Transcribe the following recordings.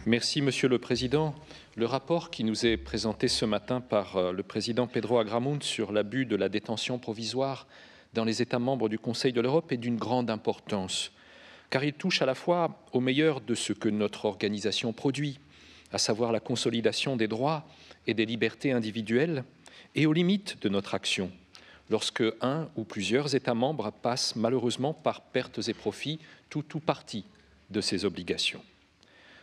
Merci, Monsieur le Président. Le rapport qui nous est présenté ce matin par le président Pedro Agramunt sur l'abus de la détention provisoire dans les États membres du Conseil de l'Europe est d'une grande importance, car il touche à la fois au meilleur de ce que notre organisation produit, à savoir la consolidation des droits et des libertés individuelles, et aux limites de notre action, lorsque un ou plusieurs États membres passent malheureusement par pertes et profits tout ou partie de ces obligations.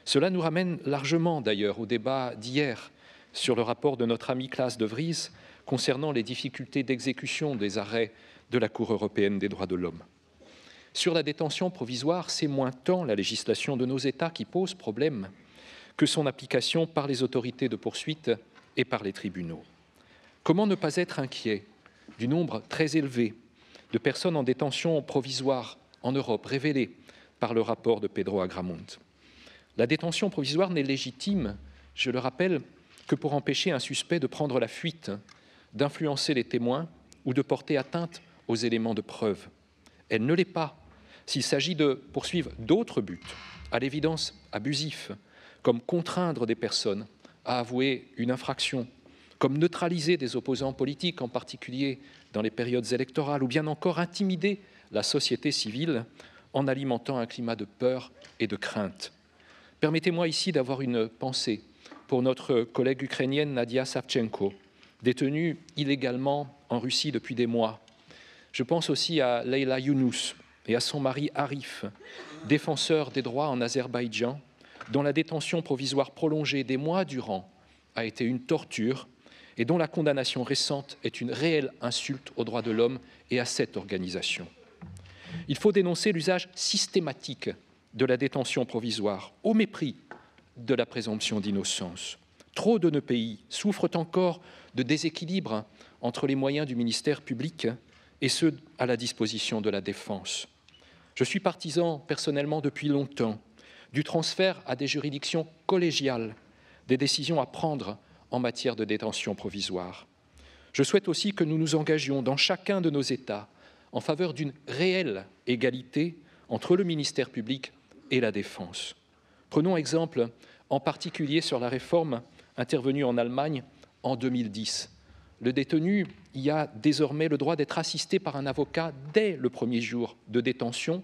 Cela nous ramène largement d'ailleurs au débat d'hier sur le rapport de notre ami Klaas de Vries concernant les difficultés d'exécution des arrêts de la Cour européenne des droits de l'homme. Sur la détention provisoire, c'est moins tant la législation de nos États qui pose problème que son application par les autorités de poursuite et par les tribunaux. Comment ne pas être inquiet du nombre très élevé de personnes en détention provisoire en Europe révélé par le rapport de Pedro Agramunt? La détention provisoire n'est légitime, je le rappelle, que pour empêcher un suspect de prendre la fuite, d'influencer les témoins ou de porter atteinte aux éléments de preuve. Elle ne l'est pas s'il s'agit de poursuivre d'autres buts, à l'évidence abusifs, comme contraindre des personnes à avouer une infraction, comme neutraliser des opposants politiques, en particulier dans les périodes électorales, ou bien encore intimider la société civile en alimentant un climat de peur et de crainte. Permettez-moi ici d'avoir une pensée pour notre collègue ukrainienne Nadia Savchenko, détenue illégalement en Russie depuis des mois. Je pense aussi à Leyla Yunus et à son mari Arif, défenseur des droits en Azerbaïdjan, dont la détention provisoire prolongée des mois durant a été une torture et dont la condamnation récente est une réelle insulte aux droits de l'homme et à cette organisation. Il faut dénoncer l'usage systématique de la détention provisoire, au mépris de la présomption d'innocence. Trop de nos pays souffrent encore de déséquilibre entre les moyens du ministère public et ceux à la disposition de la défense. Je suis partisan, personnellement, depuis longtemps, du transfert à des juridictions collégiales des décisions à prendre en matière de détention provisoire. Je souhaite aussi que nous nous engagions dans chacun de nos États en faveur d'une réelle égalité entre le ministère public et la défense. Prenons exemple en particulier sur la réforme intervenue en Allemagne en 2010. Le détenu y a désormais le droit d'être assisté par un avocat dès le premier jour de détention,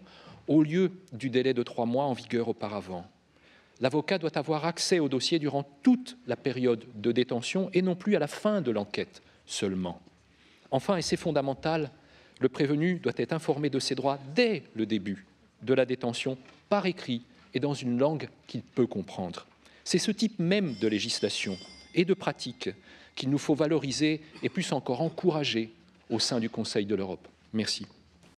au lieu du délai de 3 mois en vigueur auparavant. L'avocat doit avoir accès au dossier durant toute la période de détention et non plus à la fin de l'enquête seulement. Enfin, et c'est fondamental, le prévenu doit être informé de ses droits dès le début de la détention, par écrit et dans une langue qu'il peut comprendre. C'est ce type même de législation et de pratique qu'il nous faut valoriser et plus encore encourager au sein du Conseil de l'Europe. Merci.